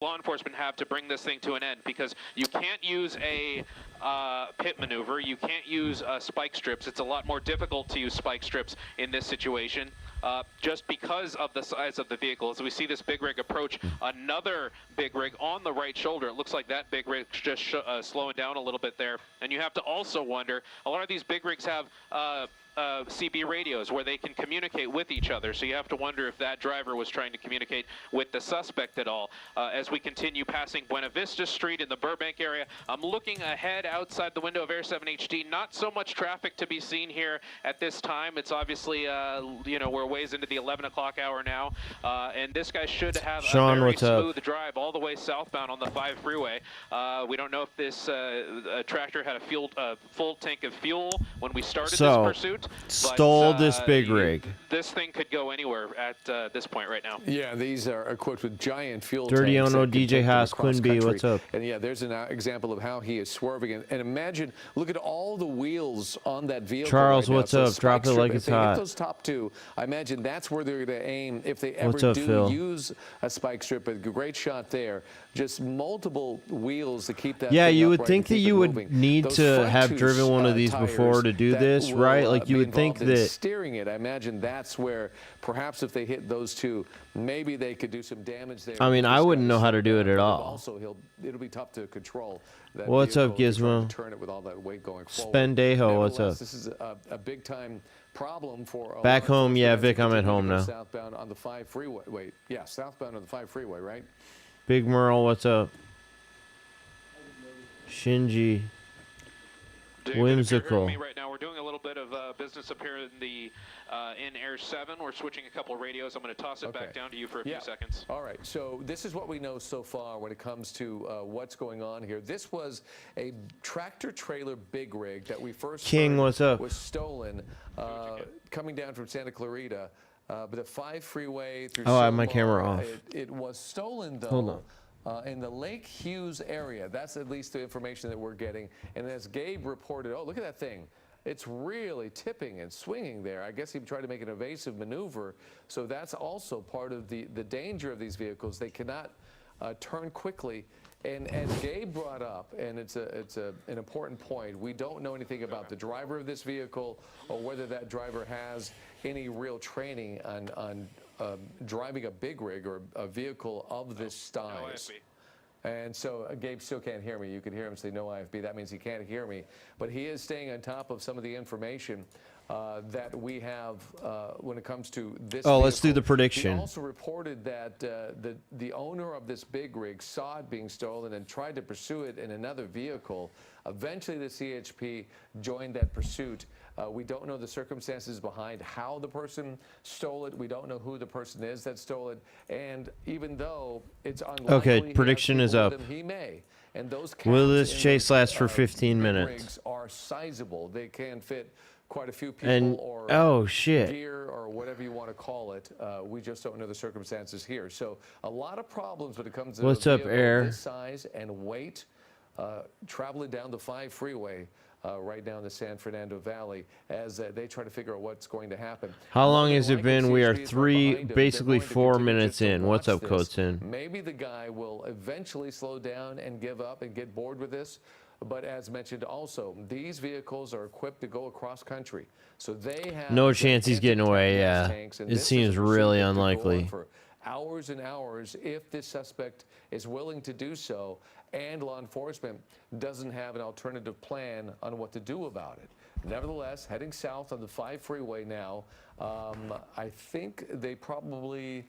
law enforcement have to bring this thing to an end, because you can't use a pit maneuver, you can't use spike strips. It's a lot more difficult to use spike strips in this situation, just because of the size of the vehicle. As we see this big rig approach another big rig on the right shoulder, it looks like that big rig just slowing down a little bit there. And you have to also wonder, a lot of these big rigs have CB radios where they can communicate with each other, so you have to wonder if that driver was trying to communicate with the suspect at all. As we continue passing Buena Vista Street in the Burbank area, I'm looking ahead outside the window of Air 7 HD. Not so much traffic to be seen here at this time. It's obviously, you know, we're ways into the 11 o'clock hour now, and this guy should have Sean, a very what's up? smooth drive all the way southbound on the 5 freeway. We don't know if this tractor had a full tank of fuel when we started this pursuit. Stole this big rig. This thing could go anywhere at this point right now. Yeah, these are equipped with giant fuel Dirty tanks. Ono, that can DJ take them Haas, across Quinn B, country. what's up? And yeah, there's an example of how he is swerving. And imagine, look at all the wheels on that vehicle. Charles, right now. what's So up? Drop it like if it's they hot. hit those top two, I imagine that's where they're going to aim if they ever What's up, do Phil? use a spike strip. A great shot there. Just multiple wheels to keep that. Yeah, thing you would upright think and that keep you it would moving. need Those to front have two, driven one of these tires before to do that this, will, right? Like you be would think involved in that. steering it. I imagine that's where perhaps if they hit those two, maybe they could do some damage there. I mean, I wouldn't know how to do it at all. Also, it'll be tough to control. That What's up, vehicle if you're trying Gizmo? to turn it with all that weight going forward. Spendejo, what's Nevertheless, up? This is a big time problem for a Back law home, yeah, enforcement Vic, I'm at to home go now. Southbound on the 5 freeway. Wait, yeah, southbound on the 5 freeway, right? Big Merle, what's up? Shinji. David, Whimsical. if you're hearing me right now, we're doing a little bit of business up here in the in Air 7. We're switching a couple radios. I'm going to toss it back down to you for a few seconds. All right. So this is what we know so far when it comes to what's going on here. This was a tractor-trailer big rig that we first King, heard what's up? was stolen coming down from Santa Clarita. But the 5 freeway through Oh, I have my Silmar, camera off. It was stolen, though. Hold on. In the Lake Hughes area. That's at least the information that we're getting. And as Gabe reported, oh, look at that thing. It's really tipping and swinging there. I guess he tried to make an evasive maneuver. So that's also part of the danger of these vehicles. They cannot turn quickly. And as Gabe brought up, and it's an important point, we don't know anything about the driver of this vehicle or whether that driver has any real training on driving a big rig or a vehicle of this size. And so Gabe still can't hear me. You can hear him say no IFB. That means he can't hear me. But he is staying on top of some of the information that we have when it comes to this Oh, let's do vehicle. the prediction. He also reported that the owner of this big rig saw it being stolen and tried to pursue it in another vehicle. Eventually, the CHP joined that pursuit. We don't know the circumstances behind how the person stole it. We don't know who the person is that stole it. And even though it's unlikely Okay, prediction is up. he may. And those Will this cabs in chase the, last for 15 big minutes? rigs are sizable. They can fit quite a few people And or oh shit. gear or whatever you want to call it. We just don't know the circumstances here. So a lot of problems when it comes to What's a up, vehicle Air? this size and weight, traveling down the 5 freeway. Right down the San Fernando Valley as they try to figure out what's going to happen. How long More has than it been? likely, We are CHP is right behind him. basically They're going to 4 continue minutes just to in. What's watch up, this. Coatzin? Maybe the guy will eventually slow down and give up and get bored with this. But as mentioned also, these vehicles are equipped to go across country. So they have No chance he's getting away, gas yeah. tanks, and It this is seems a pursuit really that could go on unlikely. for hours and hours if this suspect is willing to do so and law enforcement doesn't have an alternative plan on what to do about it. Nevertheless, heading south on the 5 freeway now, I think they probably...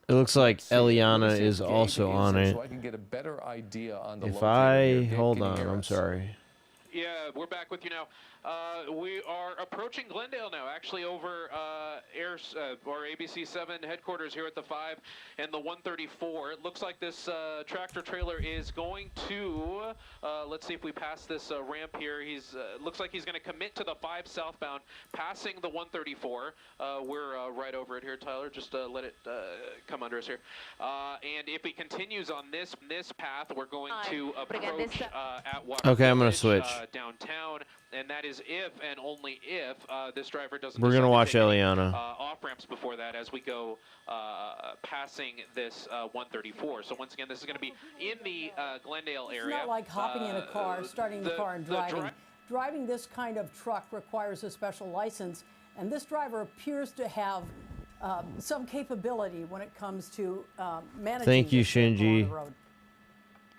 It looks like Let's see, let me Eliana see is if Gabe also on is, it. So I can get a better idea on the If locator I here. Gabe, hold can you on, hear I'm us? sorry. Yeah, we're back with you now. We are approaching Glendale now, actually over or ABC 7 headquarters here at the 5 and the 134. It looks like this tractor trailer is going to, let's see if we pass this ramp here. He's looks like he's going to commit to the 5 southbound, passing the 134. We're right over it here, Tyler. Just let it come under us here. And if he continues on this path, we're going to approach at Water Okay, I'm gonna Village, switch. downtown, and that is is if and only if this driver doesn't. We're gonna decide to watch take any, Eliana. off ramps before that as we go passing this 134. So once again, this is going to be in the Glendale area. It's not like hopping in a car, starting the car and driving. Driving this kind of truck requires a special license, and this driver appears to have some capability when it comes to managing. Thank you, this vehicle on Shinji. the road.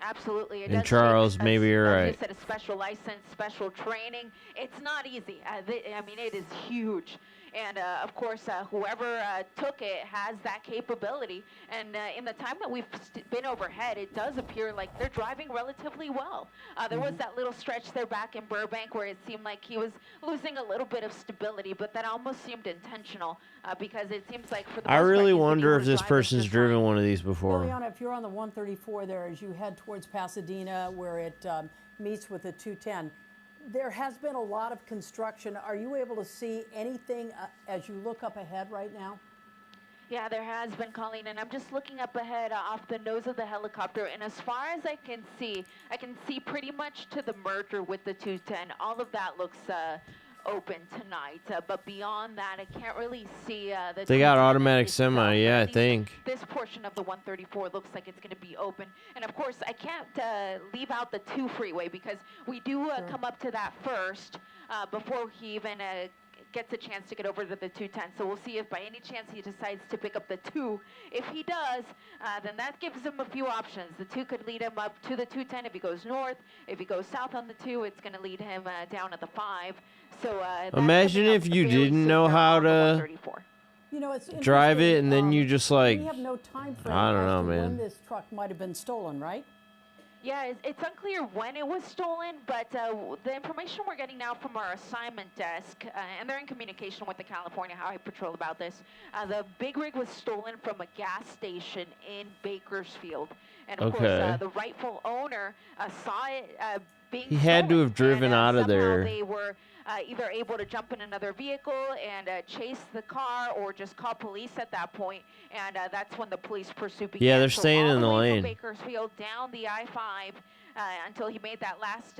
Absolutely. It And does Charles, take maybe you're as right. you said, a special license, special training. It's not easy. I mean, it is huge. And of course, whoever took it has that capability. And in the time that we've been overhead, it does appear like they're driving relatively well. There was that little stretch there back in Burbank where it seemed like he was losing a little bit of stability, but that almost seemed intentional because it seems like for the I most part, really these wonder if individuals this driving person's just driven fine. one of these before. Liliana, if you're on the 134 there, as you head towards Pasadena, where it meets with the 210, there has been a lot of construction. Are you able to see anything as you look up ahead right now? Yeah, there has been, Colleen, and I'm just looking up ahead off the nose of the helicopter, and as far as I can see pretty much to the merger with the 210. All of that looks open tonight, but beyond that, I can't really see the They got 210 automatic itself, semi, but yeah, at I least think. This portion of the 134 looks like it's going to be open, and of course, I can't leave out the 2 freeway because we do come up to that first before he even gets a chance to get over to the 210. So we'll see if by any chance he decides to pick up the 2. If he does, then that gives him a few options. The 2 could lead him up to the 210 if he goes north. If he goes south on the 2, it's going to lead him down at the 5. So that's Imagine coming if up you fairly didn't soon know here how on the to 134. You know, it's drive it, interesting, and then you just like, we have no time frame I don't as know, to man. when this truck might have been stolen, right? Yeah, it's unclear when it was stolen, but the information we're getting now from our assignment desk, and they're in communication with the California Highway Patrol about this, the big rig was stolen from a gas station in Bakersfield. And of Okay. course, the rightful owner saw it being He had to stolen, have driven and, out of somehow there. They were either able to jump in another vehicle and chase the car, or just call police at that point, and that's when the police pursuit began. Yeah, they're So staying all in the way lane. From Bakersfield down the I-5 until he made that last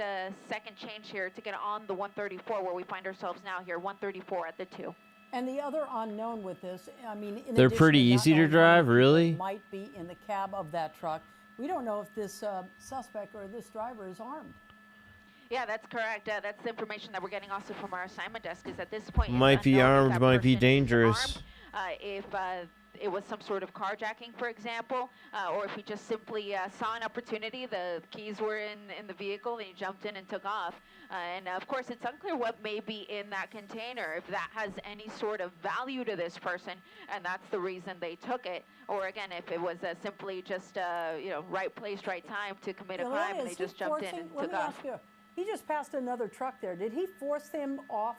second change here to get on the 134, where we find ourselves now here, 134 at the 2. And the other unknown with this, I mean, in They're addition pretty to not easy to knowing how drive, many people really? might be in the cab of that truck, we don't know if this suspect or this driver is armed. Yeah, that's correct. That's the information that we're getting also from our assignment desk, is at this point it's Might be unknown if armed, that might be person is dangerous. armed, if it was some sort of carjacking, for example, or if he just simply saw an opportunity, the keys were in the vehicle, and he jumped in and took off. And of course, it's unclear what may be in that container, if that has any sort of value to this person, and that's the reason they took it. Or again, if it was simply just, right place, right time to commit a crime, and they just jumped in and Let took me off. ask you, he just passed another truck there. Did he force him off,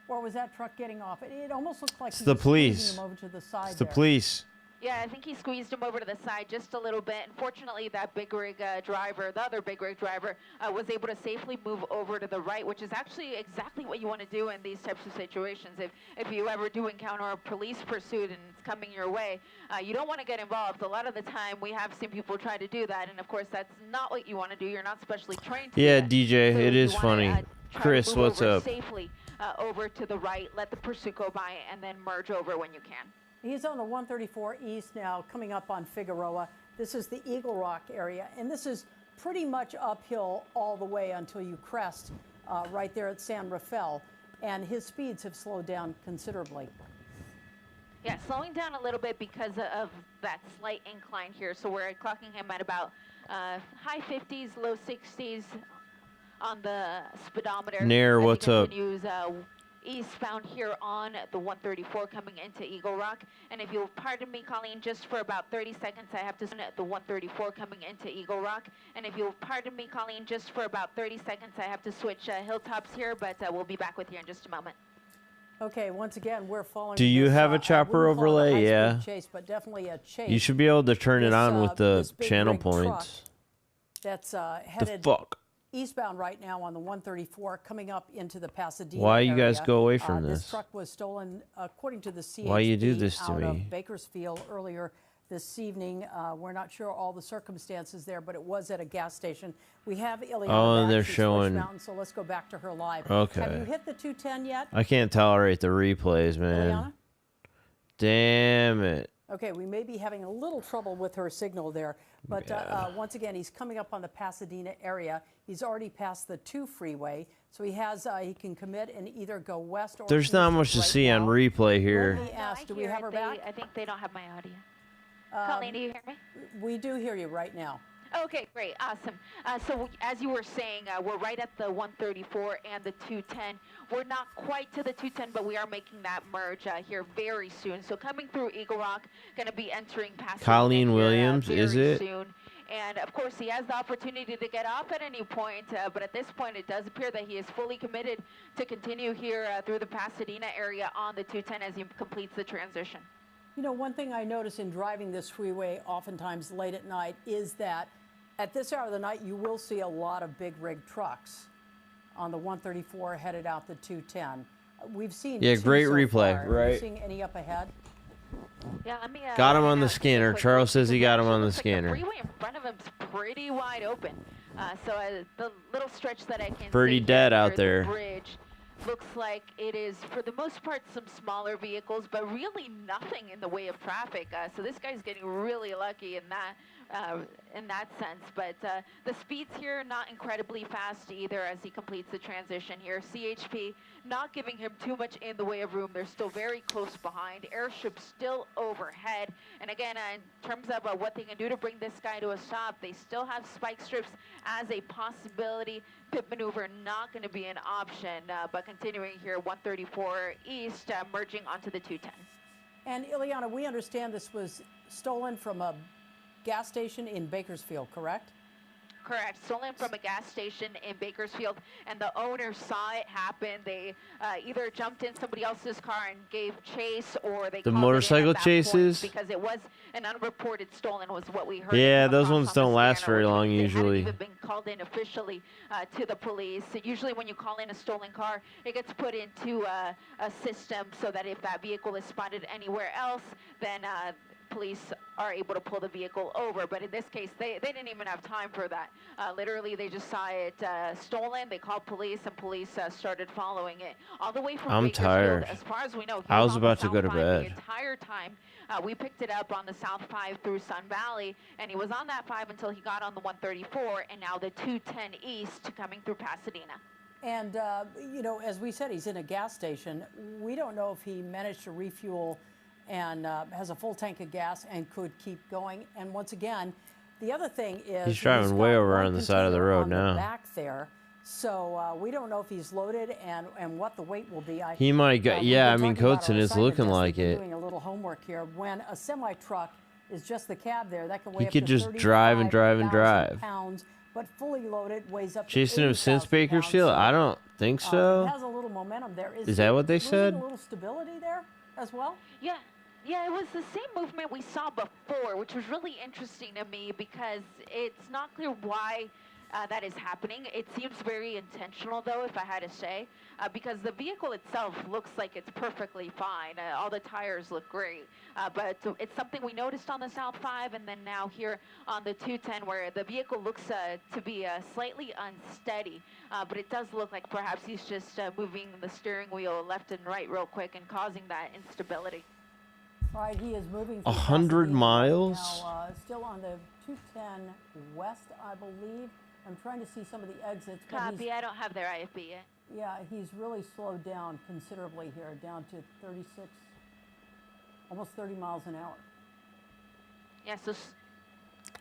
or was that truck getting off? It almost looked like It's he the was squeezing police. him over to the side It's the there. police. Yeah, I think he squeezed him over to the side just a little bit. Unfortunately, that big rig driver, the other big rig driver, was able to safely move over to the right, which is actually exactly what you want to do in these types of situations. If you ever do encounter a police pursuit and it's coming your way, you don't want to get involved. A lot of the time, we have seen people try to do that, and of course, that's not what you want to do. You're not specially trained to Yeah, do that. DJ, So it you is wanna, funny. try to Chris, move what's over up? safely over to the right, let the pursuit go by, and then merge over when you can. He's on the 134 East now, coming up on Figueroa. This is the Eagle Rock area, and this is pretty much uphill all the way until you crest right there at San Rafael, and his speeds have slowed down considerably. Yeah, slowing down a little bit because of that slight incline here. So we're clocking him at about high 50s, low 60s on the speedometer. Nair, as he what's up? continues, eastbound here on the 134 coming into Eagle Rock. And if you'll pardon me, Colleen, just for about 30 seconds, I have to send the 134 coming into Eagle Rock. And if you'll pardon me, Colleen, just for about 30 seconds, I have to switch hilltops here, but we'll be back with you in just a moment. Okay, once again, we're following. Do you this, have a I chopper wouldn't call it a overlay? high-speed Yeah. Chase, but definitely a chase. You should be able to turn it This, on with the this big channel rig truck points. That's The headed fuck? eastbound right now on the 134, coming up into the Pasadena Why you guys area. go away from This this? truck was stolen, according to the CHP, Why you do this to out me? of Bakersfield earlier this evening. We're not sure all the circumstances there, but it was at a gas station. We have Ileana Oh, and back. they're She's showing- Switch Mountain, so let's go back to her live. Okay. Have you hit the 210 yet, I can't tolerate the replays, man. Ileana? Damn it. Okay, we may be having a little trouble with her signal there, but once again, he's coming up on the Pasadena area. He's already passed the 2 freeway, so he can commit and either go west or There's not east much to right see on now. replay here. Let me ask, do we hear have it. her back? I think they don't have my audio. Colleen, do you hear me? We do hear you right now. Okay, great, awesome. So as you were saying, we're right at the 134 and the 210. We're not quite to the 210, but we are making that merge here very soon. So coming through Eagle Rock, going to be entering Pasadena Colleen here, Williams, is very it? soon. And of course, he has the opportunity to get off at any point, but at this point, it does appear that he is fully committed to continue here through the Pasadena area on the 210 as he completes the transition. You know, one thing I notice in driving this freeway oftentimes late at night is that at this hour of the night, you will see a lot of big rig trucks on the 134 headed out the 210. We've seen Yeah, two great so replay, far. Are you right. seeing any up ahead? Yeah, let me. Got him let me on the take a scanner. quick Charles look, says he because got him actually on the looks like scanner. The freeway in front of him's pretty wide open. So the little stretch that I can Pretty see dead here out near the there. bridge looks like it is, for the most part, some smaller vehicles, but really nothing in the way of traffic. So this guy's getting really lucky in that sense. But the speeds here not incredibly fast either as he completes the transition here. CHP not giving him too much in the way of room. They're still very close behind. Airship still overhead. And again, in terms of what they can do to bring this guy to a stop, they still have spike strips as a possibility. Pit maneuver not going to be an option, but continuing here, 134 east, merging onto the 210. And Ileana, we understand this was stolen from a gas station in Bakersfield, correct? Correct. Stolen from a gas station in Bakersfield, and the owner saw it happen. They either jumped in somebody else's car and gave chase, or they The called it in motorcycle at that point chases? because it was an unreported stolen, was what we heard. Yeah, come those across ones on the don't last scanner, very which long means they usually. hadn't even been called in officially to the police. So usually, when you call in a stolen car, it gets put into a system so that if that vehicle is spotted anywhere else, then police are able to pull the vehicle over. But in this case, they didn't even have time for that. Literally, they just saw it stolen. They called police, and police started following it all the way from I'm Bakersfield. tired. As far as we know, I was on the about to go South to 5 bed. The entire time, we picked it up on the South 5 through Sun Valley, and he was on that 5 until he got on the 134, and now the 210 east coming through Pasadena. And, you know, as we said, he's in a gas station. We don't know if he managed to refuel and has a full tank of gas and could keep going. And once again, the other thing is He's driving way got over one on the side of the container road on now. the back there, so we don't know if he's loaded and what the weight will be. He might go. We've Yeah, I been mean, talking about Coatson our is assignment looking desk. like We've been it. Doing a little homework here. When a semi truck is just the cab there, that can weigh He up could to just drive and drive and 35,000 drive. pounds, but fully loaded weighs up Chasing to him since 80,000 Bakersfield? pounds. I don't think It so. has a little momentum there. Is that what they losing said? A little stability there as well. Yeah, it was the same movement we saw before, which was really interesting to me because it's not clear why that is happening. It seems very intentional, though, if I had to say, because the vehicle itself looks like it's perfectly fine. All the tires look great, but it's something we noticed on the South 5 and then now here on the 210 where the vehicle looks to be slightly unsteady, but it does look like perhaps he's just moving the steering wheel left and right real quick and causing that instability. All right, he is moving. 100 Pasadena miles? right now, still on the 210 west, I believe. I'm trying to see some of the exits. But Copy. I don't have their IFB yet. yeah, he's really slowed down considerably here, down to 36, almost 30 miles an hour. Yeah, so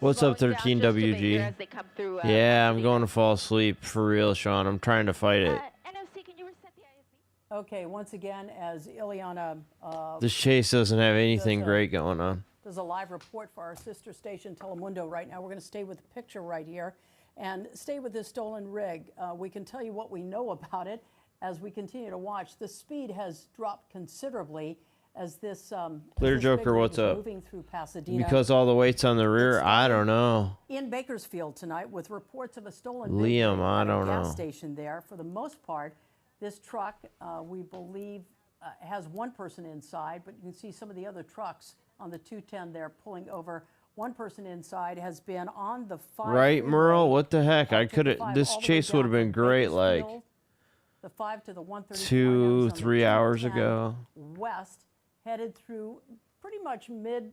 What's up, slowing down 13 just a bit here WG? as they come through, Yeah, I'm Pasadena. going to fall asleep for real, Sean. I'm trying to fight it. NOC, can you reset the IFB? Okay, once again, as Ileana This chase doesn't have anything does, great going on. does a live report for our sister station Telemundo right now. We're going to stay with the picture right here and stay with this stolen rig. We can tell you what we know about it as we continue to watch. The speed has dropped considerably as this Clear this Joker, big rig what's is up? moving through Pasadena. Because all the weight's on the rear, I don't know. In Bakersfield tonight with reports of a stolen Liam, big rig I at a don't gas know. station there. For the most part, this truck, we believe, has one person inside, but you can see some of the other trucks on the 210 there, pulling over. One person inside has been on the 5 Right, freeway, Merle? What the heck? I took the could have. 5 This all the way chase would down have been from great, like Bakersfield, the 5 to the 134. Now he's 2, on the 3 hours 210 ago. West, headed through pretty much mid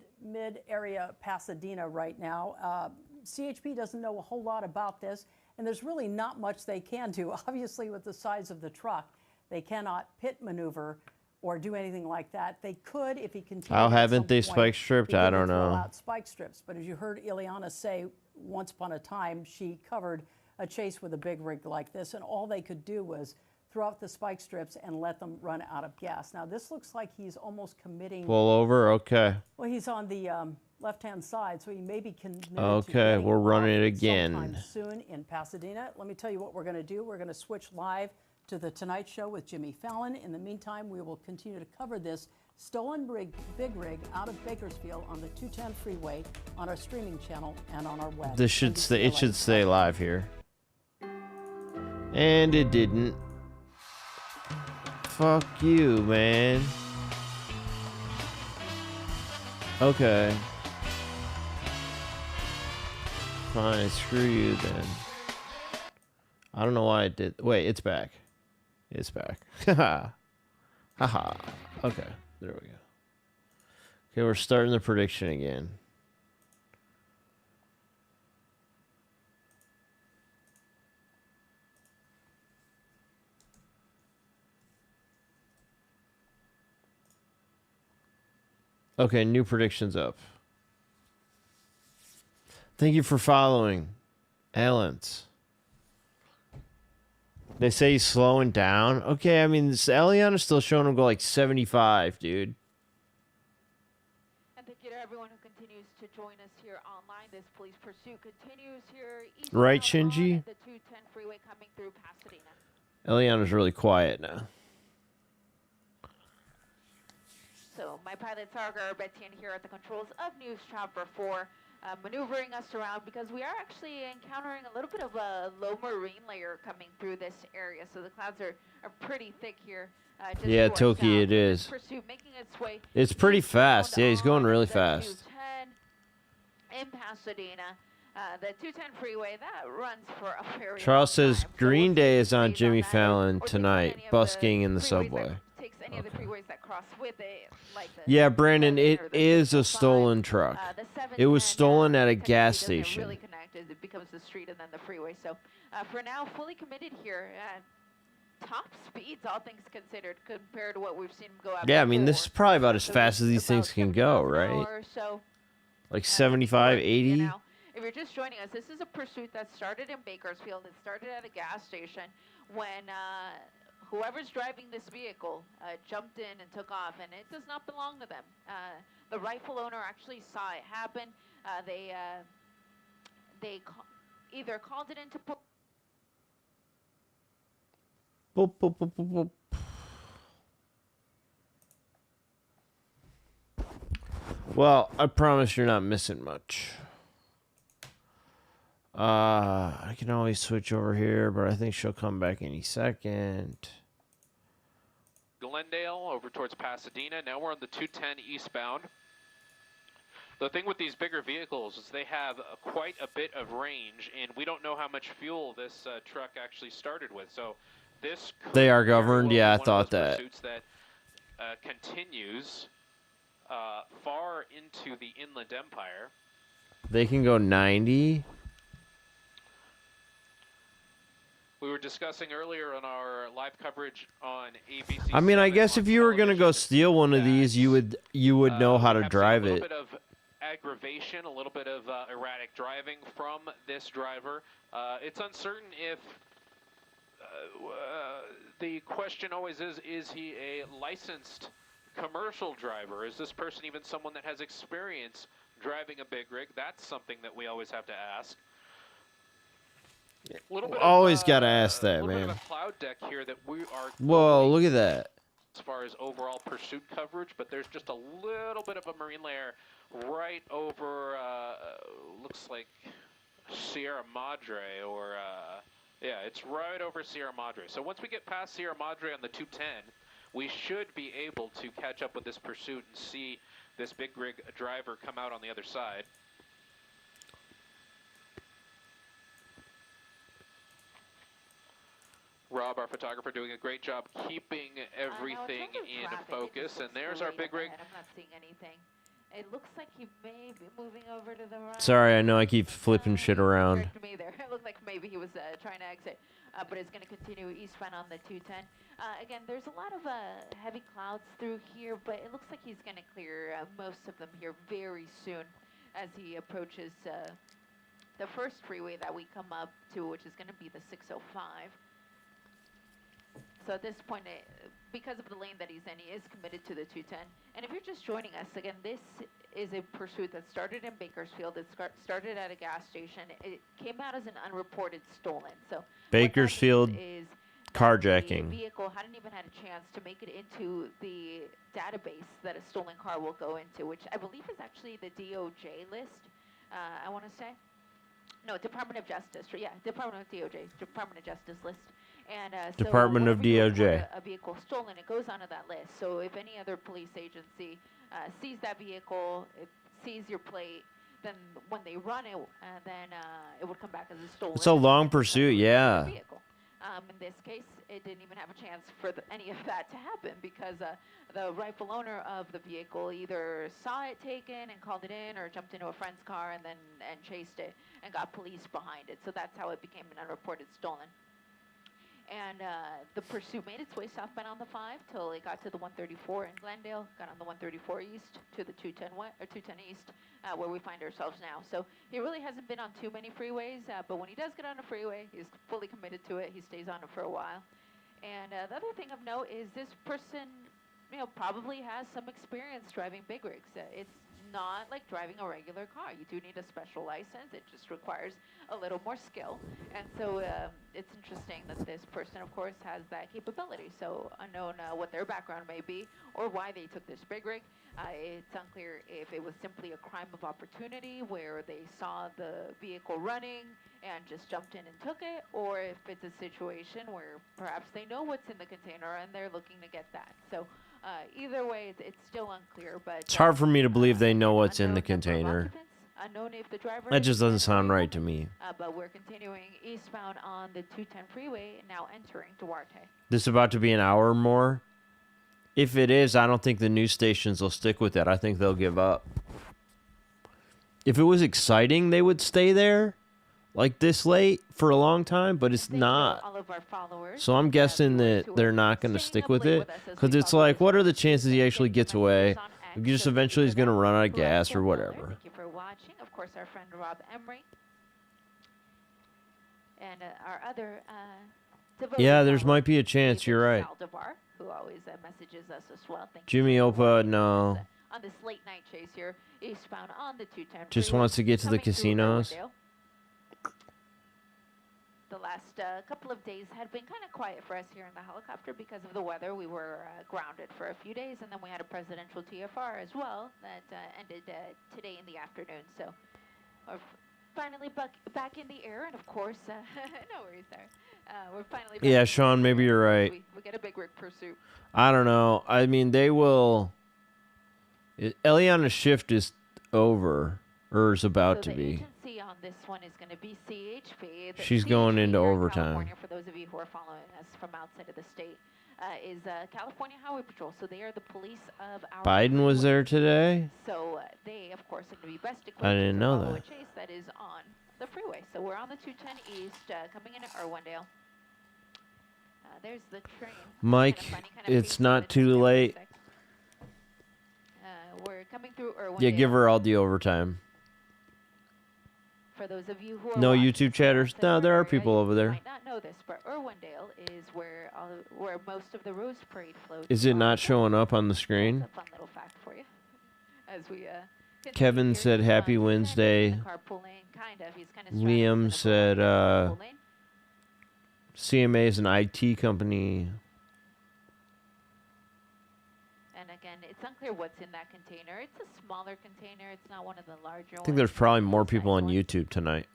area Pasadena right now. CHP doesn't know a whole lot about this, and there's really not much they can do. Obviously, with the size of the truck, they cannot pit maneuver or do anything like that. They could if he continues. How at haven't some they point, spike stripped? begin I to don't throw know. out spike strips. But as you heard Ileana say, once upon a time, she covered a chase with a big rig like this, and all they could do was throw out the spike strips and let them run out of gas. Now, this looks like he's almost committing. Pull over. Okay. Well, he's on the left-hand side, so he may be committed to Okay, getting we're running off it again. sometime soon in Pasadena. Let me tell you what we're going to do. We're going to switch live to The Tonight Show with Jimmy Fallon. In the meantime, we will continue to cover this stolen big rig out of Bakersfield on the 210 freeway on our streaming channel and on our web. This should stay. It should stay NBCLA. live here. And it didn't. Fuck you, man. Okay. Fine, screw you then. I don't know why it did. Wait, it's back. It's back. Haha. Haha. Okay, there we go. Okay, we're starting the prediction again. Okay, new predictions up. Thank you for following. Ellens. They say he's slowing down. Okay, I mean, this Eliana's still showing him go like 75, dude. And thank you to everyone who continues to join us here online. This police pursuit continues here. Right, eastbound on Shinji? The 210 freeway coming through Pasadena. Eliana's really quiet now. So my pilot Sargar Betian here at the controls of News Chopper 4, maneuvering us around because we are actually encountering a little bit of a low marine layer coming through this area. So the clouds are pretty thick here. Just Yeah, to our Toki, south. it is. Pursuit making its way It's pretty eastbound fast. Yeah, he's going on really the fast. 210 in Pasadena. The 210 freeway that runs for a very Charles long says time. So Green we'll Day see is on if it stays Jimmy that Fallon or takes tonight, any of busking in the freeways that- subway. Takes any of the freeways that cross with it, like the Yeah, Brandon, 7 it or the is a 605. stolen truck. The It was 710, stolen at a technically gas doesn't station. Really connected. It becomes the street and then the freeway. So for now, fully committed here. Top speeds, all things considered, compared to what we've seen him go out. Yeah, I mean, this is before. probably about as So fast as these about things can 70 go, miles an right? hour or so. Like before 75, you 80? know, if you're just joining us, this is a pursuit that started in Bakersfield. It started at a gas station when whoever's driving this vehicle jumped in and took off, and it does not belong to them. The rightful owner actually saw it happen. They either called it into police. Boop, boop, boop, boop, boop. Well, I promise you're not missing much. I can always switch over here, but I think she'll come back any second. Glendale over towards Pasadena. Now we're on the 210 eastbound. The thing with these bigger vehicles is they have quite a bit of range, and we don't know how much fuel this truck actually started with. So this could They are very governed? well Yeah, I be one of thought those that. pursuits that continues far into the Inland Empire. They can go 90. We were discussing earlier on our live coverage on ABC. I mean, I 7 guess on if you were gonna go television steal one of that, these, you would know how to we have seen drive a it. little bit of aggravation, a little bit of erratic driving from this driver. It's uncertain if the question always is he a licensed commercial driver? Is this person even someone that has experience driving a big rig? That's something that we always have to ask. Always gotta ask that, a little man. bit of a cloud deck here that we are. Whoa, going look at that. as far as overall pursuit coverage, but there's just a little bit of a marine layer right over, looks like Sierra Madre, or, yeah, it's right over Sierra Madre. So once we get past Sierra Madre on the 210, we should be able to catch up with this pursuit and see this big rig driver come out on the other side. Rob, our photographer, doing a great job keeping everything in focus. And there's our big rig. I'm not seeing anything. It looks like he may be moving over to the right. Sorry, I know I keep flipping shit around. Correct me there. It looked like maybe he was trying to exit, but it's going to continue eastbound on the 210. Again, there's a lot of heavy clouds through here, but it looks like he's going to clear most of them here very soon as he approaches the first freeway that we come up to, which is going to be the 605. So at this point, because of the lane that he's in, he is committed to the 210. And if you're just joining us, again, this is a pursuit that started in Bakersfield. It started at a gas station. It came out as an unreported stolen. So Bakersfield is carjacking. the vehicle hadn't even had a chance to make it into the database that a stolen car will go into, which I believe is actually the DOJ list, I want to say. No, Department of Justice. Yeah, Department of DOJ, Department of Justice list. And Department of DOJ. A vehicle stolen, it goes onto that list. So if any other police agency sees that vehicle, it sees your plate, then when they run it, then it would come back as a stolen. It's a long pursuit, yeah. Vehicle. In this case, it didn't even have a chance for any of that to happen because the rightful owner of the vehicle either saw it taken and called it in, or jumped into a friend's car and chased it and got police behind it. So that's how it became an unreported stolen. And the pursuit made its way southbound on the 5 till it got to the 134 in Glendale, got on the 134 east to the 210 west, or 210 east, where we find ourselves now. So he really hasn't been on too many freeways, but when he does get on a freeway, he's fully committed to it. He stays on it for a while. And the other thing of note is this person, probably has some experience driving big rigs. It's not like driving a regular car. You do need a special license. It just requires a little more skill. And so it's interesting that this person, of course, has that capability. So unknown what their background may be or why they took this big rig. It's unclear if it was simply a crime of opportunity where they saw the vehicle running and just jumped in and took it, or if it's a situation where perhaps they know what's in the container and they're looking to get that. So either way, it's still unclear. But It's hard for me to believe they know what's in the unknown number of container. occupants, unknown if the driver That is just doesn't in sound the right vehicle. to me. But we're continuing eastbound on the 210 freeway, now entering Duarte. This is about to be an hour more. If it is, I don't think the news stations will stick with it. I think they'll give up. If it was exciting, they would stay there like this late for a long time, but it's Thank you, not. all of our followers, So I'm guessing viewers that who they're are not going to staying stick up with late it, with us as because we it's follow like, what are the along. chances he actually Sending gets away? messages on X, Just so eventually he's thank you going to for run out that. of gas or Russell Miller, whatever. Thank you for watching. Of course, our friend Rob Emery. And our other devoted Yeah, there follower, might be a chance. David You're right. Saldivar, who always messages us as well. Thank Jimmy you for Opa, watching no. us, on this late night chase here, eastbound on the 210 Just freeway, wants to get to the coming through casinos. Irwindale. The last couple of days had been kind of quiet for us here in the helicopter because of the weather. We were grounded for a few days, and then we had a presidential TFR as well that ended today in the afternoon. So we're finally back in the air, and of course, no worries there. We're finally back Yeah, in the Sean, air. maybe you're right. We get a big rig pursuit. I don't know. I mean, they will. Eliana's shift is over, or is about So to the be. agency on this one is going to be CHP. The She's going CHP into here in overtime. California, for those of you who are following us from outside of the state, is California Highway Patrol. So they are the police of our Biden was freeways. there today. So they, of course, are going to be best equipped I didn't to know follow that. a chase that is on the freeway. So we're on the 210 East, coming into Irwindale. There's the train. Mike, Kinda funny, kinda it's pacing not it too down late. for a sec. We're coming through Irwindale. Yeah, give her all the overtime. For those of you who are No watching YouTube from chatters? outside No, our there are area, people you over there. might not know this, but Irwindale is where most of the Rose Parade floats. Is it are not held. showing up on the That's screen? a fun little fact for you. As we continue Kevin here, said he's happy on 210 Wednesday. in the carpool lane, kind of. He's kind of straddling Liam the said, carpool lane. CMA is an IT company. And again, it's unclear what's in that container. It's a smaller container. It's not one of the larger ones. I think there's probably more Full-size people on one. YouTube tonight.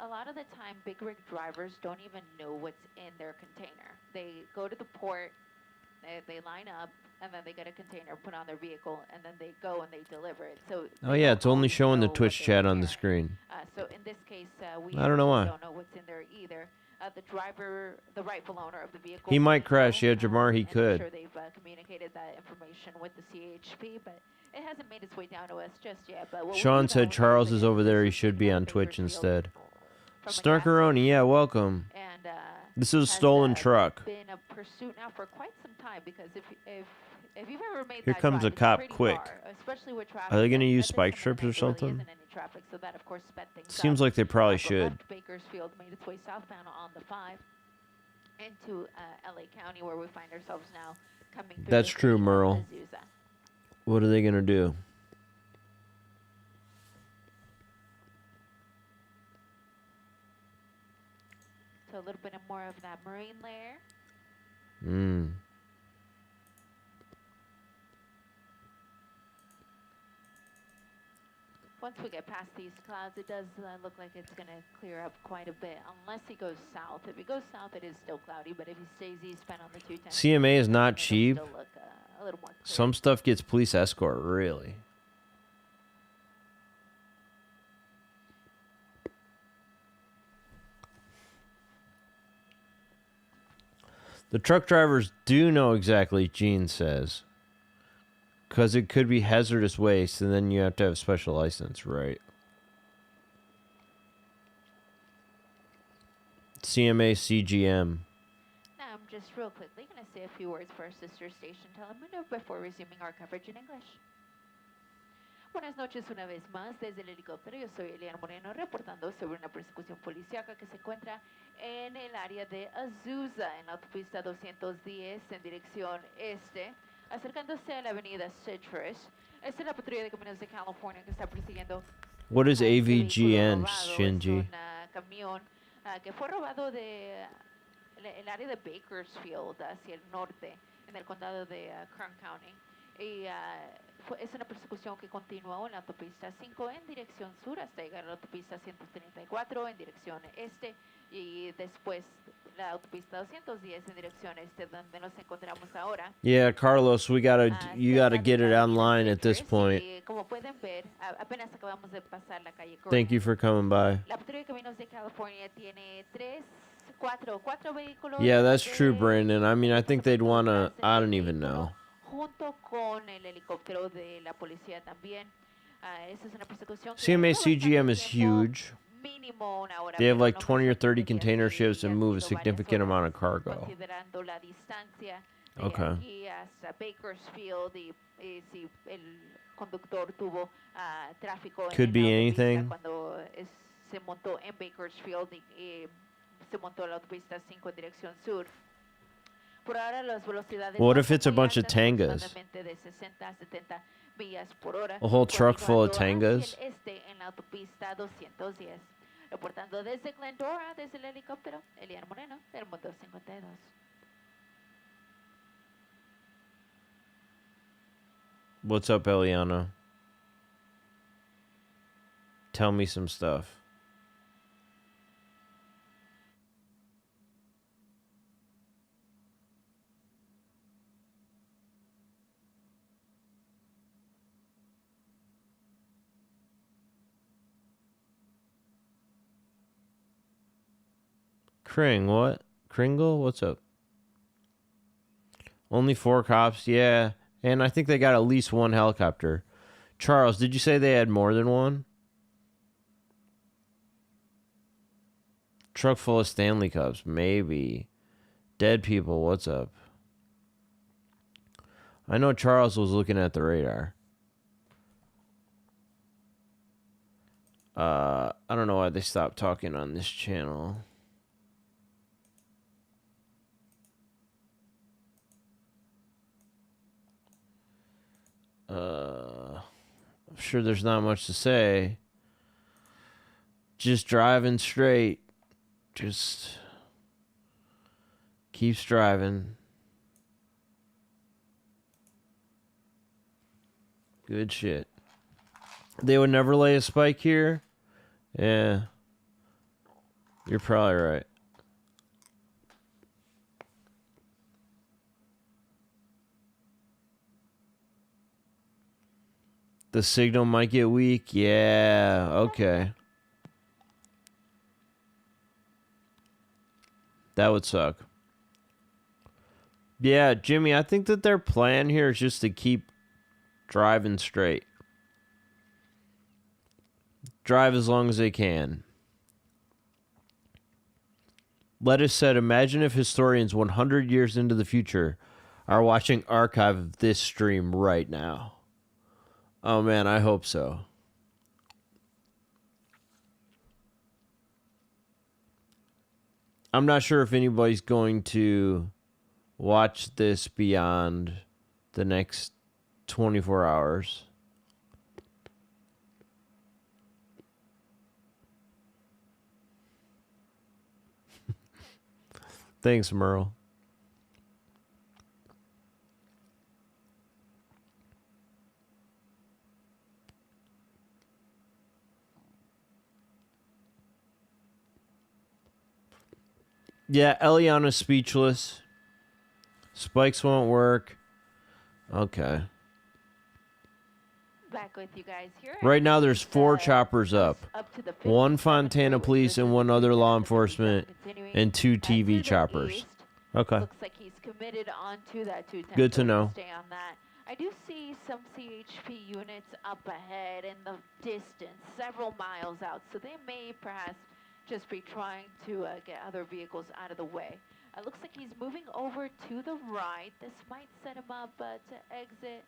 A lot lot of the time, big rig drivers don't even know what's in their container. They go to the port, they line up, and then they get a container put on their vehicle, and then they go and they deliver it. So Oh they yeah, don't it's only always showing the know what Twitch they're chat on the carrying. screen. So in this case, we I don't know why. don't know what's in there either. The driver, the rightful owner of the vehicle. He might may crash. know, Yeah, Jamar, he and could. I'm sure they've communicated that information with the CHP, but it hasn't made its way down to us just yet. But what we Sean do said know Charles is that over there. He this should be was on taken out of Twitch Bakersfield instead. from a gas Snarkeroni, station, yeah, welcome. and This is a has, stolen truck. been a pursuit now for quite some time, because if you've ever made Here that comes drive, a it's cop pretty quick. far, especially with traffic. Are they gonna and use at this spike time strips of or night, there really something? isn't any traffic, so that of course sped things Seems up. like they probably But should. left Bakersfield, made its way southbound on the 5 into LA County, where we find ourselves now coming through That's the true, city of Merle. Azusa. What are they gonna do? So a little bit more of that marine layer. Hmm. Once we get past these clouds, it does look like it's going to clear up quite a bit, unless he goes south. If he goes south, it is still cloudy, but if he stays eastbound on the 210, CMA is not it'll cheap. still look a little more clear. Some stuff gets police escort, really. The truck drivers do know exactly, Gene says. Because it could be hazardous waste, and then you have to have a special license, right? CMA CGM. Now, I'm just real quickly going to say a few words for our sister station Telemundo before resuming our coverage in English. Buenas noches una vez más desde el helicóptero. Yo soy Eliana Moreno reportando sobre una persecución policíaca que se encuentra en el área de Azusa, en la autopista 210 en dirección este, acercándose a la avenida Citrus. Esta es la patrulla de caminos de California que está persiguiendo What is a este vehículo AVGN, robado. Shinji? Es un camión que fue robado de el área de Bakersfield hacia el norte, en el condado de Kern County. Y es una persecución que continuó en la autopista 5 en dirección sur hasta llegar a la autopista 134 en dirección este, y después la autopista 210 en dirección este, donde nos encontramos ahora. Yeah, Carlos, you gotta get it online at this point. Y como pueden ver, apenas acabamos de pasar la calle Thank you for coming by. La patrulla de caminos de California tiene cuatro vehículos. Yeah, that's true, de- Brandon. I mean, I think they'd wanna. I don't even know. Junto con el helicóptero de la policía también. Esa es una persecución que CMA lleva bastante CGM is tiempo, huge. mínimo una hora, They have pero like no 20 or pasa 30 mucho tiempo container y ships ya and han move a sido varias significant horas, amount of cargo. Considerando la distancia de Okay. aquí hasta Bakersfield y si el conductor tuvo tráfico Could en be la anything. autopista cuando se montó en Bakersfield y se montó a la autopista 5 en dirección sur. Por ahora las velocidades What no if son it's a muy bunch of altas, Tangas? aproximadamente de 60 a 70 millas por hora, A whole truck full of continuando Tangas? hacia el este en la autopista 210. Reportando desde Glendora, desde el helicóptero, Eliana Moreno, del Mundo 52. What's up, Eliana? Tell me some stuff. What? Kringle? What's up? Only 4 cops? Yeah. And I think they got at least 1 helicopter. Charles, did you say they had more than 1? Truck full of Stanley Cups. Maybe. Dead people. What's up? I know Charles was looking at the radar. I don't know why they stopped talking on this channel. I'm sure there's not much to say. Just driving straight. Just keeps driving. Good shit. They would never lay a spike here. Yeah. You're probably right. The signal might get weak. Yeah, okay. That would suck. Yeah, Jimmy, I think that their plan here is just to keep driving straight. Drive as long as they can. Lettuce said, imagine if historians 100 years into the future are watching archive of this stream right now. Oh man, I hope so. I'm not sure if anybody's going to watch this beyond the next 24 hours. Thanks, Merle. Yeah, Eliana's speechless. Spikes won't work. Okay. Back with you guys here. Right now there's 4 choppers up. To the 57 One Fontana freeway. police This and is one the other 57 law and the 57 enforcement continuing, and 2 to TV the choppers. east. Okay. Looks like he's committed onto that 210. Good to so we'll know. Stay on that. I do see some CHP units up ahead in the distance, several miles out, so they may perhaps just be trying to get other vehicles out of the way. Looks like he's moving over to the right. This might set him up to exit.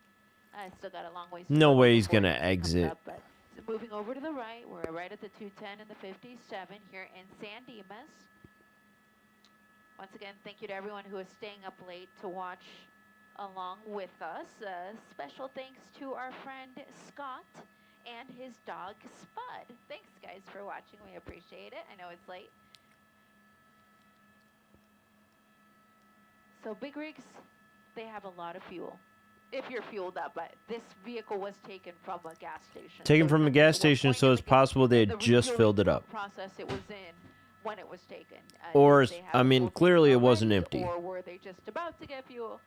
I still got a long ways to No go way he's before gonna he comes exit. up, but moving over to the right. We're right at the 210 and the 57 here in San Dimas. Once again, thank you to everyone who is staying up late to watch along with us. Special thanks to our friend Scott and his dog Spud. Thanks guys for watching. We appreciate it. I know it's late. So big rigs, they have a lot of fuel. If you're fueled up, but this vehicle was taken from a gas station. Taken So from a at gas what station, point so in it's the game, possible they the had just refueling filled it up. process it was in when it was taken. Or, Did they have I mean, fuel clearly it already, wasn't empty. Or were they just about to get fuel?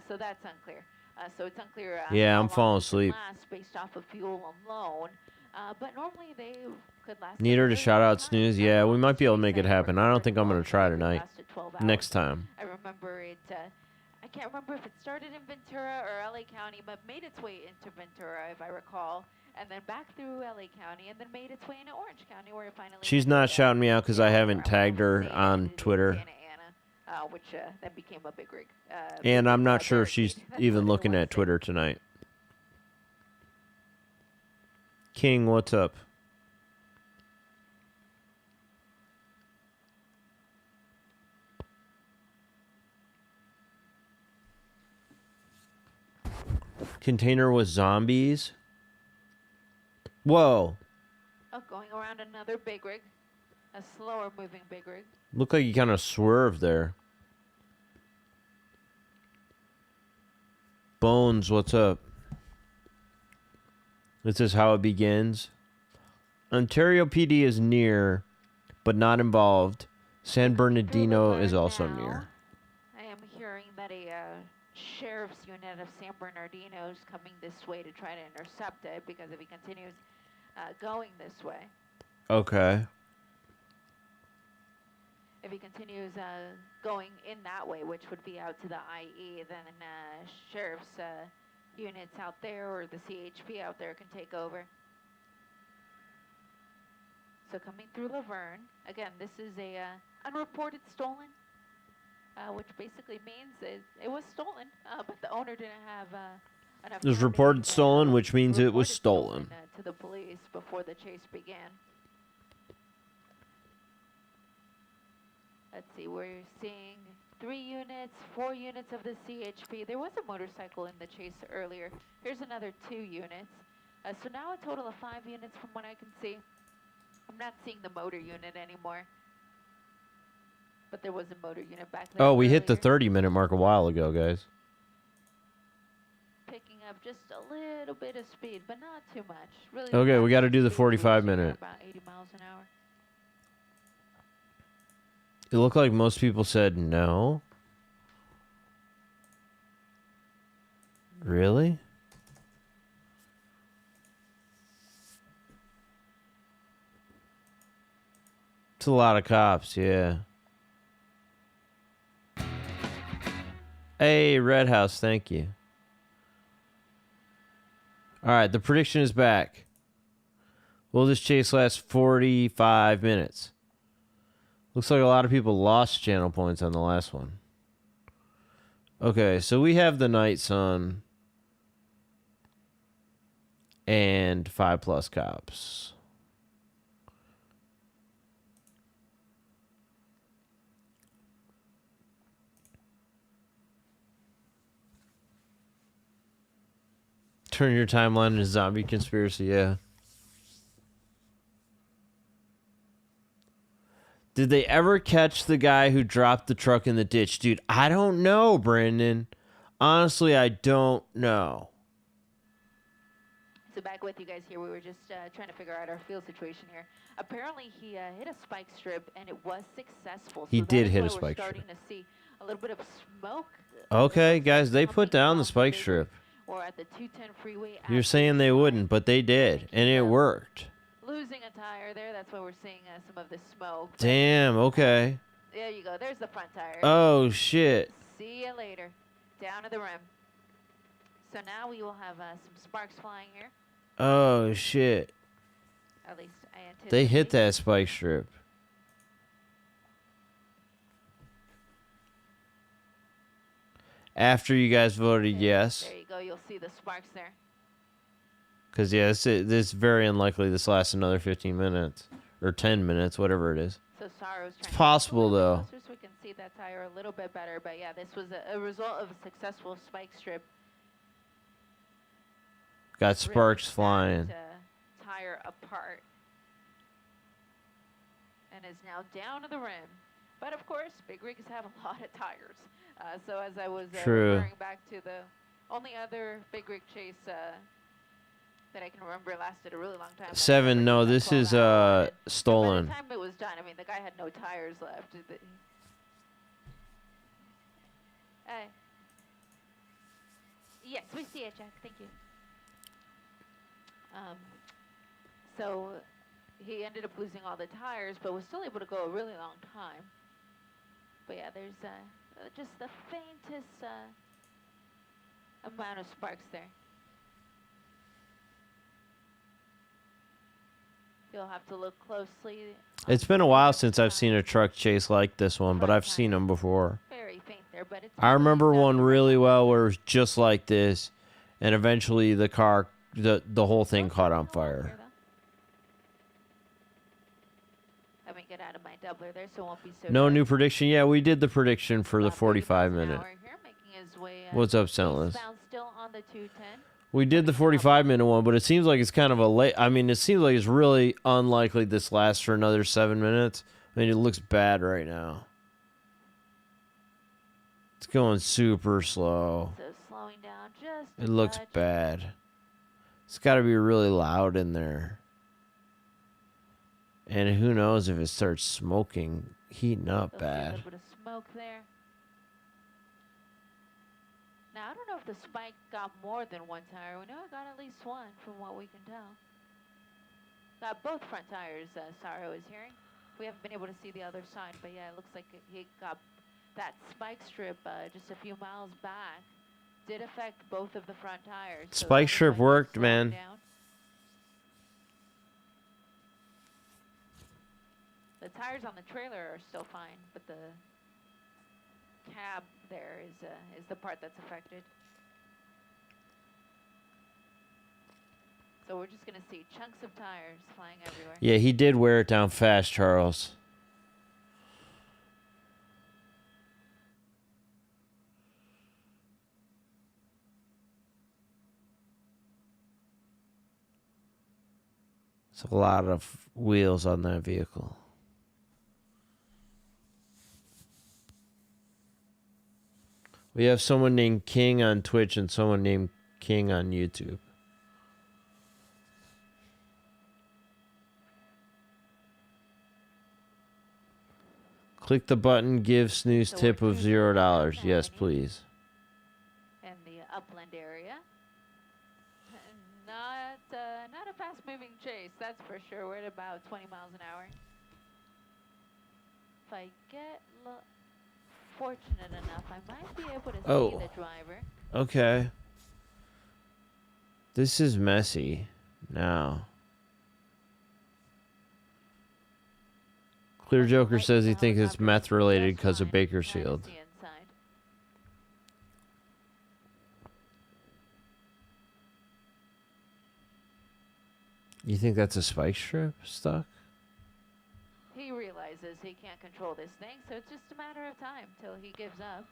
So that's unclear. So it's unclear. Yeah, how I'm long falling it can asleep. last based off of fuel alone. But normally they could last. Need a her to really shout long out time. snooze. Yeah, we might be able to Chase make it anywhere happen. from I don't 10 think I'm going to 12 try hours, tonight. lasted 12 Next hours. time. I remember it. I can't remember if it started in Ventura or LA County, but made its way into Ventura, if I recall, and then back through LA County, and then made its way into Orange County, where it finally. She's ended not up. shouting me out because I Yeah, haven't where tagged her say it on ended in Twitter. Santa Ana, which then became a big rig. And I'm not big, sure if she's barricade. That's even what it looking was at there. Twitter tonight. King, what's up? Container with zombies? Whoa. Oh, going around another big rig, a slower moving big rig. Looked like you kind of swerved there. Bones, what's up? This is how it begins. Ontario PD is near, but not involved. San Bernardino is also Now, near. I am hearing that a sheriff's unit of San Bernardino is coming this way to try to intercept it, because if he continues going this way, Okay. if he continues going in that way, which would be out to the IE, then sheriff's units out there or the CHP out there can take over. So coming through Laverne, again, this is a unreported stolen, which basically means it was stolen, but the owner didn't have enough. It was time to reported make, stolen, which means it was reported stolen. to the police before the chase began. Let's see, we're seeing 3 units, 4 units of the CHP. There was a motorcycle in the chase earlier. Here's another 2 units. So now a total of 5 units from what I can see. I'm not seeing the motor unit anymore. But there was a motor unit back there. Oh, we hit the earlier. 30-minute mark a while ago, guys. Picking up just a little bit of speed, but not too much. Really. Okay, not we got to much do the speed, 45 cruising at minute. About 80 miles an hour. It looked like most people said no. Really? It's a lot of cops, yeah. Hey, Red House, thank you. Alright, the prediction is back. Will this chase last 45 minutes? Looks like a lot of people lost channel points on the last one. Okay, so we have the Night Sun and 5+ cops. Turn your timeline into zombie conspiracy, yeah. Did they ever catch the guy who dropped the truck in the ditch? Dude, I don't know, Brandon. Honestly, I don't know. So back with you guys here, we were just trying to figure out our field situation here. Apparently, he hit a spike strip, and it was successful. He so did that is hit why a spike we're starting strip. to see a little bit of smoke. Okay, guys, they put down the spike Big strip. Or at the 210 freeway. You're at saying they 85. wouldn't, but they did, and it worked. Losing a tire there. That's why we're seeing some of the smoke. But Damn, okay. there you go. There's the front tire. Oh, shit. See you later. Down to the rim. So now we will have some sparks flying here. Oh, shit. At least I anticipate. They hit that spike strip. After you guys voted yes. There you go. You'll see the sparks there. Because, yeah, this is very unlikely this lasts another 15 minutes. Or 10 minutes, whatever it is. So Saro's It's trying possible, to get a little though. closer so we can see that tire a little bit better. But yeah, this was a result of a successful spike strip. Got Ripped sparks that, flying. Tire apart. And is now down to the rim. But of course, big rigs have a lot of tires. So as I was True. referring back to the only other big rig chase that I can remember lasted a really long time. 7, no, this is stolen. By the time it was done, I mean, the guy had no tires left. Yes, we see it, Jack. Thank you. So he ended up losing all the tires, but was still able to go a really long time. But yeah, there's just the faintest amount of sparks there. You'll have to look closely. It's been a while since I've seen a truck chase like this one, but I've seen them before. Very faint there, but it's. I remember one really well where it was just like this, and eventually the car, the whole thing caught on fire. Let me get out of my doubler there, so it won't be so. No dark. new prediction. Yeah, we did the prediction for the About 30 45 miles an minute. hour here, making his way, What's up, Scentless? eastbound still on the 210. We did the 45 minute one, but it seems like it's kind of a late. I mean, it seems like it's really unlikely this lasts for another 7 minutes. I mean, it looks bad right now. It's going super slow. So slowing down just. It looks touch. bad. It's got to be really loud in there. And who knows if it starts smoking, heating up You'll see a bad. little bit of smoke there. Now, I don't know if the spike got more than one tire. We know it got at least one from what we can tell. Got both front tires, Saro is hearing. We haven't been able to see the other side, but yeah, it looks like he got that spike strip just a few miles back. Did affect both of the front tires. so Spike that strip might be worked, slowing man. down. The tires on the trailer are still fine, but the cab there is the part that's affected. So we're just gonna see chunks of tires flying everywhere. Yeah, he did wear it down fast, Charles. It's a lot of wheels on that vehicle. We have someone named King on Twitch and someone named King on YouTube. Click the button. Give snooze So tip we're of taking $0. Madison Yes, Avenue. please. In the Upland area. Not a fast-moving chase, that's for sure. We're at about 20 miles an hour. If I get fortunate enough, I might be able to Oh. see the driver. Okay. This is messy now. Clear Joker Light says he the thinks it's helicopter meth related just because of fine. Bakersfield. That is the inside. You think that's a spike strip stuck? He realizes he can't control this thing, so it's just a matter of time till he gives up.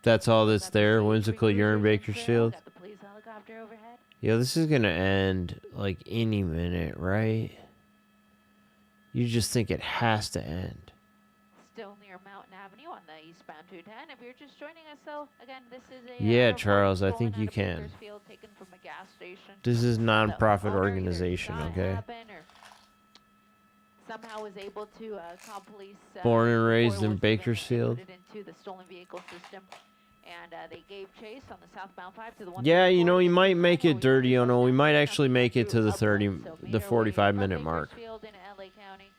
That's all that's Got the there. CHP Whimsical urine cruiser in Bakersfield. trail, got the police helicopter overhead. Yo, this is gonna end like any minute, right? You just think it has to end. Still near Mountain Avenue on the eastbound 210. If you're just joining us, though, again, this is a Yeah, report Charles, I stolen think out you of can. Bakersfield, taken from a gas station. This is The non-profit owner either organization, saw it okay? happen or somehow was able to call police. Born and before it raised was in even Bakersfield. included into the stolen vehicle system. And they gave chase on the southbound 5 to the 1. Yeah, you know, we might make it dirty. Oh no, we might actually make it to the the 45-minute mark. In LA County,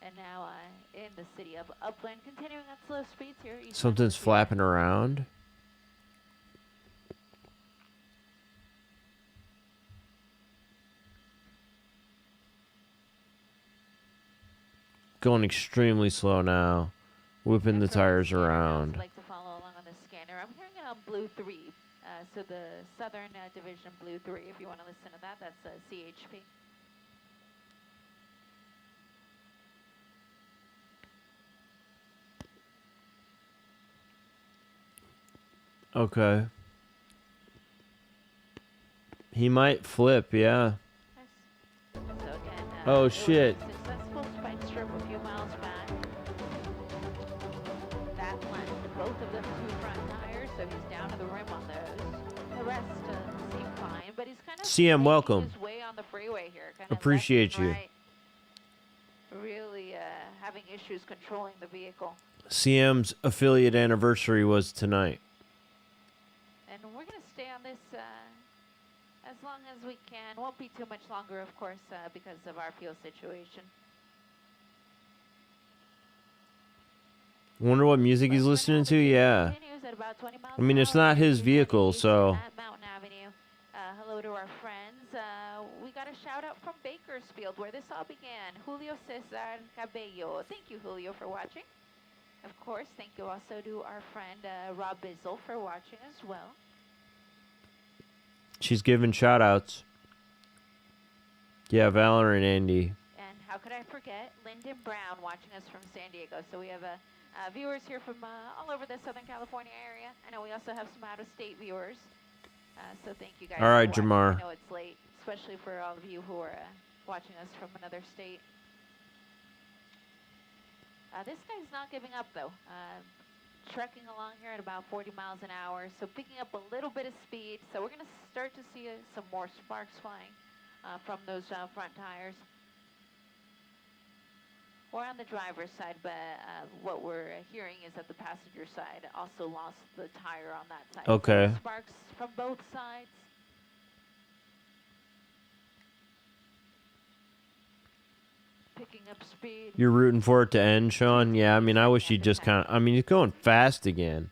and now in the city of Upland, continuing at slow speeds here. eastbound Something's 58. flapping around. Going extremely slow now. Whipping the And for our tires scanner routes, around. I'd like to follow along on the scanner. I'm hearing Blue 3. So the Southern Division Blue 3. If you want to listen to that, that's CHP. Okay. He might flip, yeah. So again, Oh, it was shit. a successful spike strip a few miles back. That lent both of them two front tires, so he's down to the rim on those. The rest seem fine, but he's kind of CM, making welcome. his way on the freeway here. Kind of Appreciate left and you. right. Really having issues controlling the vehicle. CM's affiliate anniversary was tonight. And we're going to stay on this as long as we can. Won't be too much longer, of course, because of our fuel situation. Wonder what music he's listening to? Yeah. I mean, it's not his vehicle, so. At Mountain Avenue. Hello to our friends. We got a shout out from Bakersfield, where this all began. Julio Cesar Cabello. Thank you, Julio, for watching. Of course, thank you also to our friend Rob Bizzle for watching as well. She's giving shout outs. Yeah, Valor and Andy. And how could I forget Lyndon Brown watching us from San Diego. So we have viewers here from all over the Southern California area. I know we also have some out-of-state viewers. So thank you guys. All right, for watching. Jamar. I know it's late, especially for all of you who are watching us from another state. This guy's not giving up, though. Trekking along here at about 40 miles an hour, so picking up a little bit of speed. So we're going to start to see some more sparks flying from those front tires. We're on the driver's side, but what we're hearing is that the passenger side also lost the tire on that side. Okay. So sparks from both sides. Picking up speed. You're rooting for it to end, Sean? Yeah, I mean, I wish he'd just kind of. I mean, he's going fast again.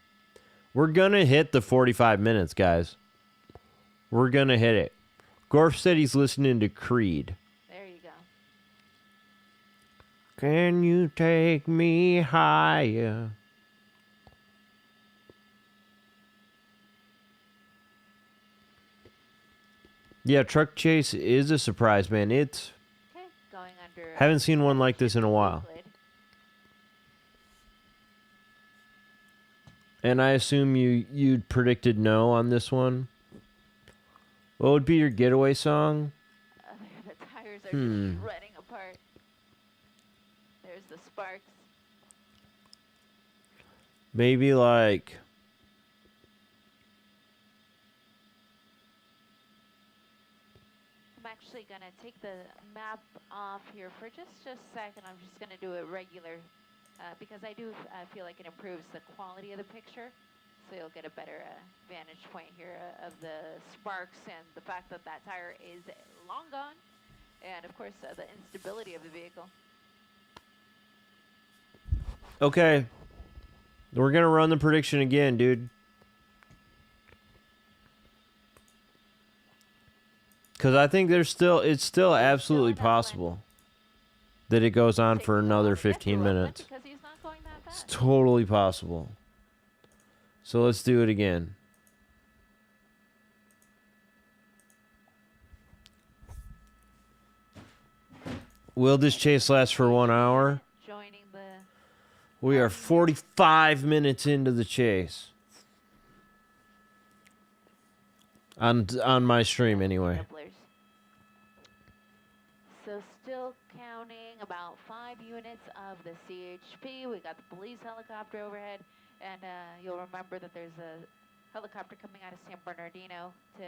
We're going to hit the 45 minutes, guys. We're going to hit it. Gorf said he's listening to Creed. There you go. Can you take me higher? Yeah, truck chase is a surprise, man. It's. Okay, going under. Haven't seen one like this in a while. Euclid. And I assume you'd predicted no on this one. What would be your getaway song? The tires are Hmm. just shredding apart. There's the sparks. Maybe like actually going to take the map off here for just a second. I'm just going to do it regular because I do feel like it improves the quality of the picture. So you'll get a better vantage point here of the sparks and the fact that that tire is long gone. And of course, the instability of the vehicle. Okay. We're going to run the prediction again, dude. Because I think it's still absolutely possible that it goes on for another 15 minutes. Because he's not going that It's fast. totally possible. So let's do it again. Will this chase last for 1 hour? Joining the We are 45 minutes into the chase. On my stream, anyway. doublers. So still counting about 5 units of the CHP. We got the police helicopter overhead, and you'll remember that there's a helicopter coming out of San Bernardino to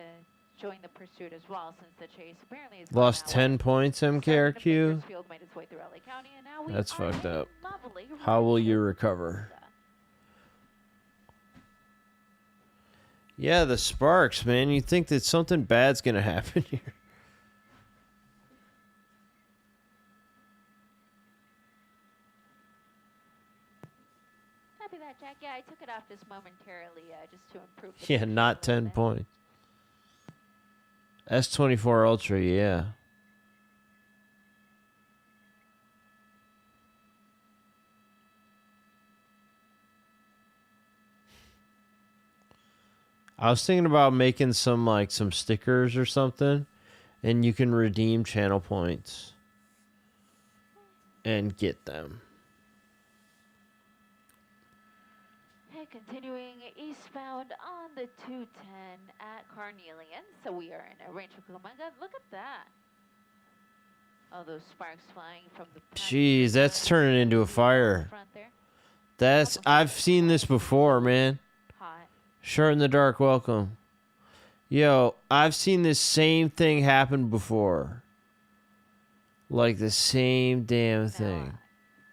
join the pursuit as well, since the chase apparently is going Lost that 10 way. points, Started in MKRQ. Bakersfield, made its way through LA County, and now we That's are fucked heading up. lovely How will right you to recover? Tulsa. Yeah, the sparks, man. You think that something bad's going to happen here. Copy that, Jack. Yeah, I took it off just momentarily just to improve the Yeah, picture not a little 10 bit. points. S24 Ultra, yeah. I was thinking about making some stickers or something, and you can redeem channel points and get them. Hey, continuing eastbound on the 210 at Carnelian. So we are in a Rancho Cucamonga. Look at that. All those sparks flying from the Jeez, that's turning into a fire. front there. I've seen this before, man. Hot. Short in the dark, welcome. Yo, I've seen this same thing happen before. Like the same damn thing.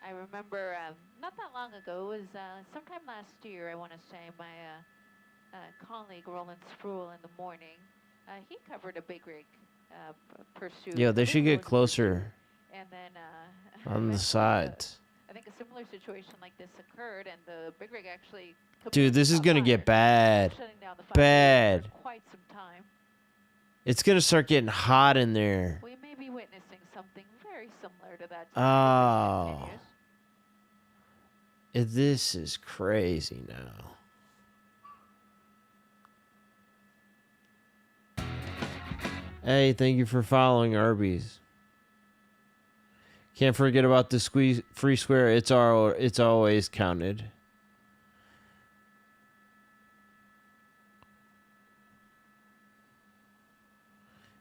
I remember not that long ago, it was sometime last year, I want to say, my colleague Roland Spruill in the morning, he covered a big rig pursuit. Yo, they I should think it get was a closer pursuit. And then on the eventually, sides. I think a similar situation like this occurred, and the big rig actually. Dude, this is caught gonna fire, get bad. shutting down the fire Bad. for quite some time. It's gonna start getting hot in there. We may be witnessing something very similar to that. Oh. Continues. This is crazy now. Hey, thank you for following Arby's. Can't forget about the free square. It's always counted.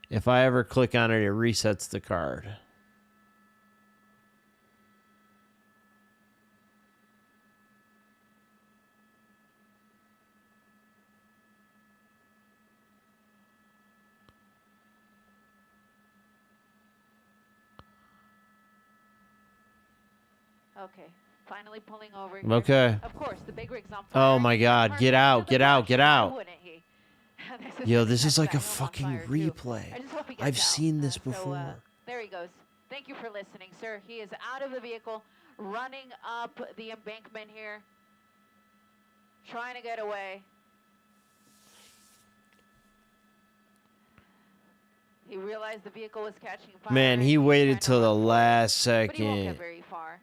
If I ever click on it, it resets the card. Okay, finally pulling over. Here. Okay. Of course, the big rig's on Oh fire. my God, get out, get out, get out. Wouldn't he? Yo, this is like a That home on fucking fire, too. replay. I just hope he gets I've out. seen this So, before. there he goes. Thank you for listening, sir. He is out of the vehicle, running up the embankment here, trying to get away. He realized the vehicle was catching fire. Man, he He's waited trying to till the run for it, last but he won't second. get very far.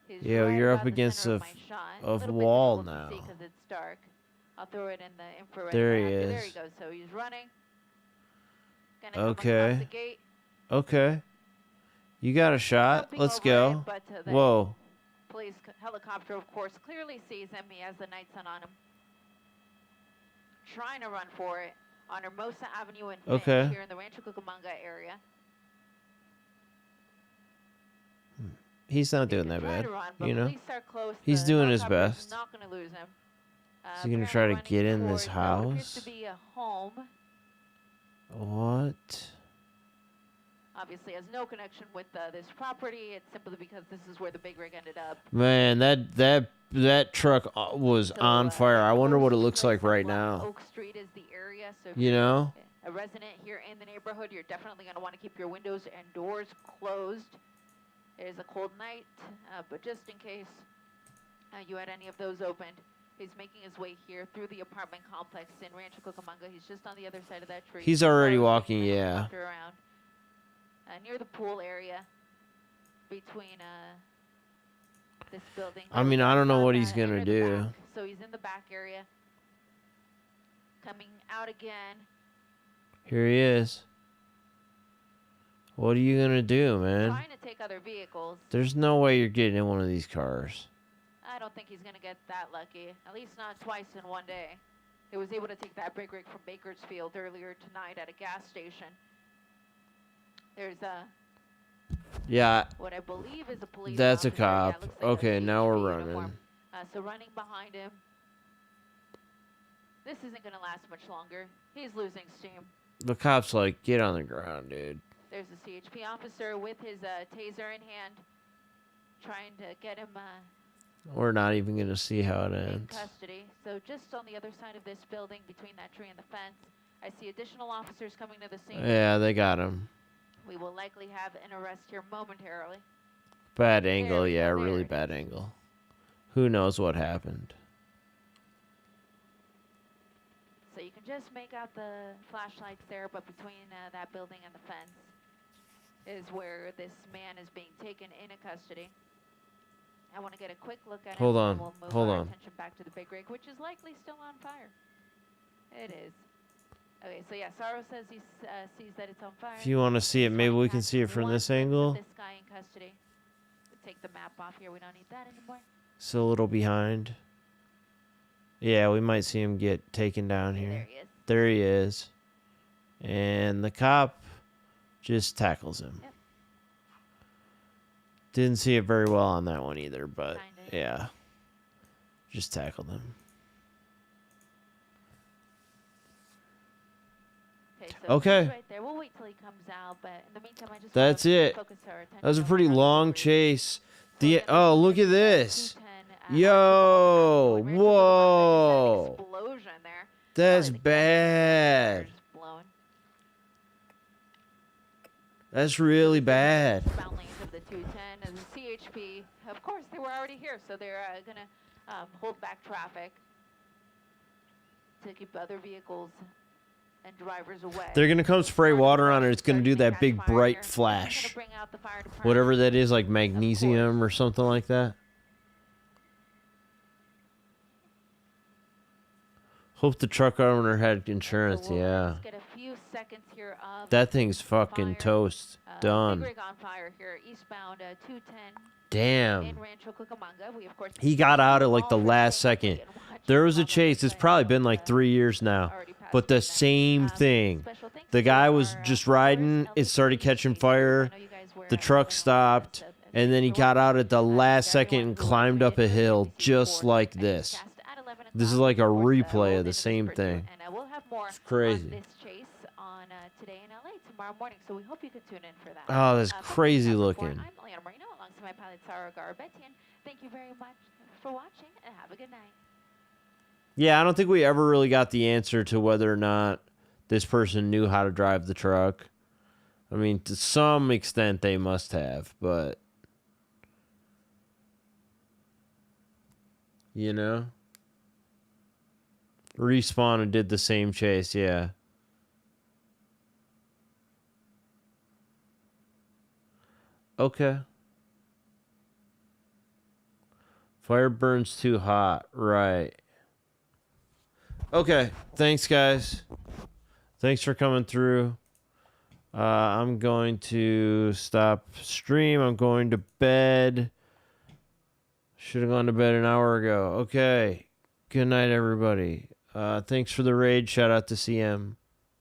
He's Yo, right you're about up the against center a of my shot. A of little bit wall difficult to see now. 'cause it's dark. I'll throw it in the infrared. There he map. There is. he goes. So he's running. Gonna come across Okay. the gate. Okay. You got a shot. Jumping Let's over go. it, but, the Whoa. police helicopter, of course, clearly sees him. He has the night sun on him. Trying to run for it on Hermosa Avenue in Finch Okay. here in the Rancho Cucamonga area. He's not He doing can that try bad. to run, but You know? police are close. He's The doing his helicopter's best. Not going to lose him. Is he gonna Apparently try to running get in this towards what appears house? to be a home. What? obviously has no connection with this property. It's simply because this is where the big rig ended up. Man, that truck was So, on fire. I wonder what it first looks place like on right West now. Oak Street is the area, so if You you're know? a resident here in the neighborhood, you're definitely going to want to keep your windows and doors closed. It is a cold night, but just in case you had any of those opened, he's making his way here through the apartment complex in Rancho Cucamonga. He's just on the other side of that tree. He's already Cars walking, making a yeah. helicopter around, near the pool area between this building. I mean, I don't know what he's Enter gonna the do. back. So he's in the back area. Coming out again. Here he is. What are you gonna do, man? Trying to take other vehicles. There's no way you're getting in one of these cars. I don't think he's going to get that lucky. At least not twice in one day. He was able to take that big rig from Bakersfield earlier tonight at a gas station. There's Yeah, what I believe is a police that's a officer. Yeah, cop. it looks like a Okay, now we're CHP running. uniform. So running behind him. This isn't going to last much longer. He's losing steam. The cop's like, get on the ground, dude. There's a CHP officer with his taser in hand, trying to get him We're not even gonna see how it in ends. custody. So just on the other side of this building, between that tree and the fence, I see additional officers coming to the scene. Yeah, they got him. We will likely have an arrest here momentarily. Bad angle, we go, yeah, there really it bad angle. Who knows what happened? So you can just make out the flashlights there, but between that building and the fence is where this man is being taken into custody. I want to get a quick look at Hold it. on, And we'll move hold our on. attention back to the big rig, which is likely still on fire. It is. Okay, so yeah, Saro says he sees that it's on fire. If you want to see it, maybe we can see it from this angle. This guy in custody. Take the map off here. We don't need that anymore. It's a little behind. Yeah, we might see him get taken down Okay, here. there he is. There he is. And the cop just tackles him. Yep. Didn't see it very well on that one either, but Kinda. yeah. Just tackled him. Okay, so Okay. he's right there. We'll wait till he comes out, but in the meantime, I just That's wanna it. focus our attention That was a on pretty the long road. chase. So The again, oh, this look is at this. 210 Yo, Rancho Cucamonga. whoa. Just had an explosion there. That's Probably the bad. gas just blown. That's really bad. Bound lanes of the 210 and the CHP. Of course, they were already here, so they're going to hold back traffic to keep other vehicles and drivers away. They're gonna come spray water on it. It's gonna do that Catch big fire bright here. I'm flash. gonna bring out the fire department. Whatever that is, like magnesium or something like that. Hope the truck owner had insurance, So we'll yeah. just get a few seconds here of That thing's fucking fire. toast. Big Done. rig on fire here, eastbound 210 Damn. in Rancho Cucamonga. We of course He got out at like all the for last staying second. and watching There was a Obama chase. It's play probably out, been like 3 years now. already passed But the midnight. same thing. Special thanks The to guy was our, just viewers, riding. It started LTV, catching I fire. know you guys were, The truck doing all stopped. this, And then he so got out at the welcome, last to second everyone and who climbed up a watched hill NBC just Sports like and this. cast at 11 This is o'clock. like a Of course, replay rolled of the into same Pittsburgh, thing. And we'll have more It's crazy. on this chase on Today in LA tomorrow morning. So we hope you can tune in for that. Oh, that's But crazy as before, looking. I'm Leona Marino alongside my pilot Sarah Garabetian. Thank you very much for watching and have a good night. Yeah, I don't think we ever really got the answer to whether or not this person knew how to drive the truck. I mean, to some extent they must have, but you know, Respawn and did the same chase, yeah. Okay. Fire burns too hot, right. Okay, thanks guys. Thanks for coming through. I'm going to stop stream. I'm going to bed. Should have gone to bed an hour ago. Okay. Good night, everybody. Thanks for the raid. Shout out to CM.